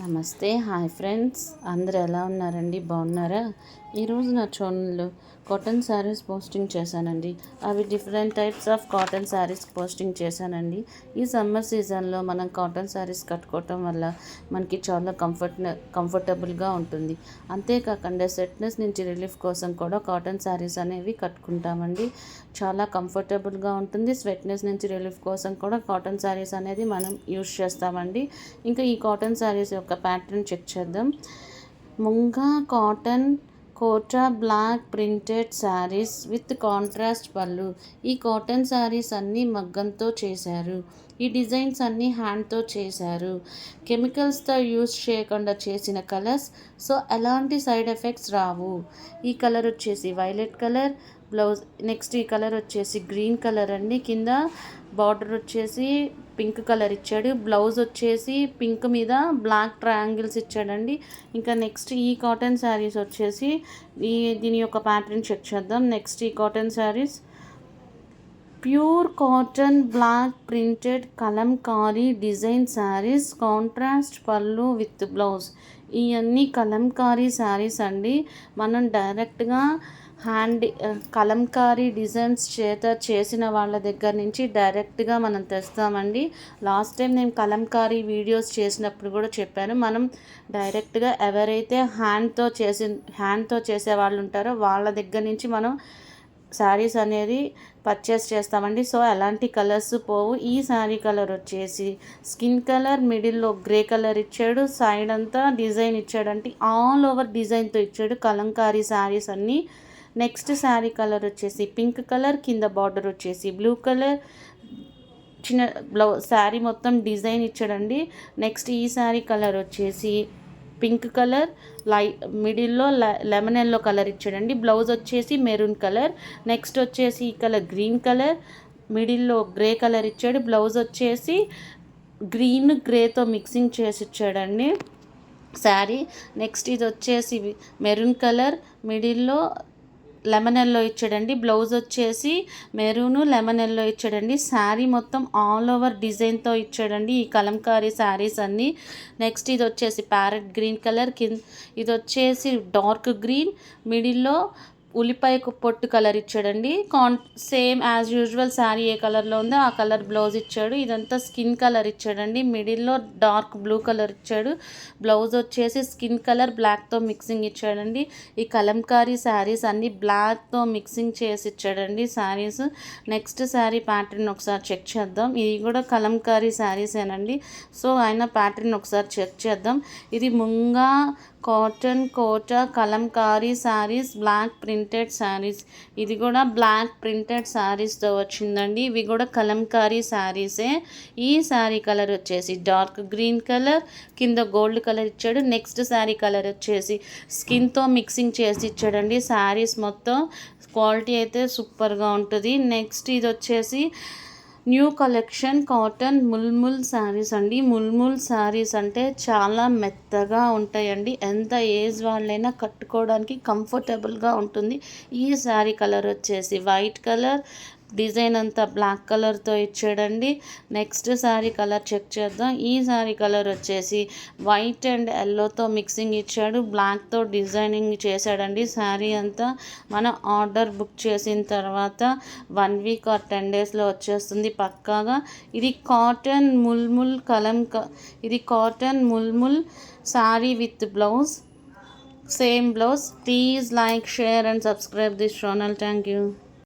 నమస్తే, hi friends, అందరూ ఎలా ఉన్నారండి? బాగున్నారా? ఈరోజు నా ఛానల్లో కాటన్ శారీస్ పోస్టింగ్ చేశానండి. అవి different types of cotton saris posting చేశానండి. ఈ సమ్మర్ సీజన్లో మనం కాటన్ శారీస్ కట్టుకోవటం వల్ల మనకి చాలా కంఫర్టబుల్గా ఉంటుంది. అంతేకాకుండా స్వెట్నెస్ నుంచి రిలీఫ్ కోసం కూడా కాటన్ శారీస్ అనేవి కట్టుకుంటామండి. చాలా కంఫర్టబుల్గా ఉంటుంది. స్వెట్నెస్ నుంచి రిలీఫ్ కోసం కూడా కాటన్ శారీస్ అనేది మనం యూజ్ చేస్తామండి. ఇంకా ఈ కాటన్ శారీస్ యొక్క ప్యాటర్న్ చెక్ చేద్దాం. ముంగా cotton Kota block printed saris with contrast పళ్ళు. ఈ కాటన్ శారీస్ అన్నీ మగ్గంతో చేశారు. ఈ డిజైన్స్ అన్నీ హ్యాండ్తో చేశారు. కెమికల్స్తో యూజ్ చేయకుండా చేసిన కలర్స్, సో ఎలాంటి సైడ్ ఎఫెక్ట్స్ రావు. ఈ కలర్ వచ్చేసి వైలెట్ కలర్ బ్లౌజ్. నెక్స్ట్ ఈ కలర్ వచ్చేసి గ్రీన్ కలర్ అండి. కింద బార్డర్ వచ్చేసి పింక్ కలర్ ఇచ్చాడు. బ్లౌజ్ వచ్చేసి పింక్ మీద బ్లాక్ ట్రయాంగిల్స్ ఇచ్చాడండి. ఇంకా నెక్స్ట్ ఈ కాటన్ శారీస్ వచ్చేసి దీని యొక్క ప్యాటర్న్ చెక్ చేద్దాం. నెక్స్ట్ ఈ cotton saris pure cotton block printed Kalamkari design saris, contrast పళ్ళు విత్ బ్లౌజ్. ఇవన్నీ కలంకారీ శారీస్ అండి. మనం డైరెక్ట్గా కలంకారీ డిజైన్స్ చేత చేసిన వాళ్ళ దగ్గర నుంచి డైరెక్ట్గా మనం తెస్తామండి. లాస్ట్ టైం నేను కలంకారీ వీడియోస్ చేసినప్పుడు కూడా చెప్పాను, మనం డైరెక్ట్గా ఎవరైతే హ్యాండ్తో చేసే వాళ్ళు ఉంటారో వాళ్ళ దగ్గర నుంచి మనం శారీస్ అనేది పర్చేస్ చేస్తామండి. సో ఎలాంటి కలర్స్ పోవు. ఈ శారీ కలర్ వచ్చేసి స్కిన్ కలర్, మిడిల్లో గ్రే కలర్ ఇచ్చాడు, సైడ్ అంతా డిజైన్ ఇచ్చాడు. అంటే ఆల్ ఓవర్ డిజైన్తో ఇచ్చాడు కలంకారీ శారీస్ అన్నీ. నెక్స్ట్ శారీ కలర్ వచ్చేసి పింక్ కలర్, కింద బార్డర్ వచ్చేసి బ్లూ కలర్, చిన్న శారీ మొత్తం డిజైన్ ఇచ్చాడండి. నెక్స్ట్ ఈ శారీ కలర్ వచ్చేసి పింక్ కలర్, మిడిల్లో లెమన్ ఎల్లో కలర్ ఇచ్చాడండి. బ్లౌజ్ వచ్చేసి మెరూన్ కలర్. నెక్స్ట్ వచ్చేసి ఈ కలర్ గ్రీన్ కలర్, మిడిల్లో గ్రే కలర్ ఇచ్చాడు. బ్లౌజ్ వచ్చేసి గ్రీన్ గ్రేతో మిక్సింగ్ చేసి ఇచ్చాడండి శారీ. నెక్స్ట్ ఇది వచ్చేసి మెరూన్ కలర్, మిడిల్లో లెమన్ ఎల్లో ఇచ్చాడండి. బ్లౌజ్ వచ్చేసి మెరూను లెమన్ ఎల్లో ఇచ్చాడండి. శారీ మొత్తం ఆల్ ఓవర్ డిజైన్తో ఇచ్చాడండి ఈ కలంకారీ శారీస్ అన్నీ. నెక్స్ట్ ఇది వచ్చేసి ప్యారెట్ గ్రీన్ కలర్, ఇది వచ్చేసి డార్క్ గ్రీన్, మిడిల్లో ఉల్లిపాయ పొట్టు కలర్ ఇచ్చాడండి. సేమ్ యాజ్ యూజువల్ శారీ ఏ కలర్లో ఉందో ఆ కలర్ బ్లౌజ్ ఇచ్చాడు. ఇదంతా స్కిన్ కలర్ ఇచ్చాడండి. మిడిల్లో డార్క్ బ్లూ కలర్ ఇచ్చాడు. బ్లౌజ్ వచ్చేసి స్కిన్ కలర్ బ్లాక్తో మిక్సింగ్ ఇచ్చాడండి. ఈ కలంకారీ శారీస్ అన్నీ బ్లాక్తో మిక్సింగ్ చేసి ఇచ్చాడండి శారీస్. నెక్స్ట్ శారీ ప్యాటర్న్ ఒకసారి చెక్ చేద్దాం. ఇది కూడా కలంకారీ శారీసేనండి. సో ఆయన ప్యాటర్న్ ఒకసారి చెక్ చేద్దాం. ఇది ముంగా cotton Kota kalamkari saris block printed saris. ఇది కూడా బ్లాక్ ప్రింటెడ్ శారీస్తో వచ్చిందండి. ఇవి కూడా కలంకారీ శారీసే. ఈ శారీ కలర్ వచ్చేసి డార్క్ గ్రీన్ కలర్, కింద గోల్డ్ కలర్ ఇచ్చాడు. నెక్స్ట్ శారీ కలర్ వచ్చేసి స్కిన్తో మిక్సింగ్ చేసి ఇచ్చాడండి. శారీస్ మొత్తం క్వాలిటీ అయితే సూపర్గా ఉంటుంది. నెక్స్ట్ ఇది వచ్చేసి new collection cotton mulmul saris అండి. ముల్ముల్ శారీస్ అంటే చాలా మెత్తగా ఉంటాయండి. ఎంత ఏజ్ వాళ్ళైనా కట్టుకోవడానికి కంఫర్టబుల్గా ఉంటుంది. ఈ శారీ కలర్ వచ్చేసి వైట్ కలర్, డిజైన్ అంతా బ్లాక్ కలర్తో ఇచ్చాడండి. నెక్స్ట్ శారీ కలర్ చెక్ చేద్దాం. ఈ శారీ కలర్ వచ్చేసి వైట్ అండ్ ఎల్లోతో మిక్సింగ్ ఇచ్చాడు. బ్లాక్తో డిజైనింగ్ చేశాడండి. శారీ అంతా మనం ఆర్డర్ బుక్ చేసిన తర్వాత 1 వీక్ ఆర్ 10 డేస్లో వచ్చేస్తుంది పక్కాగా. ఇది cotton mulmul sari with blouse, same blouse. Please like, share and subscribe this channel. Thank you.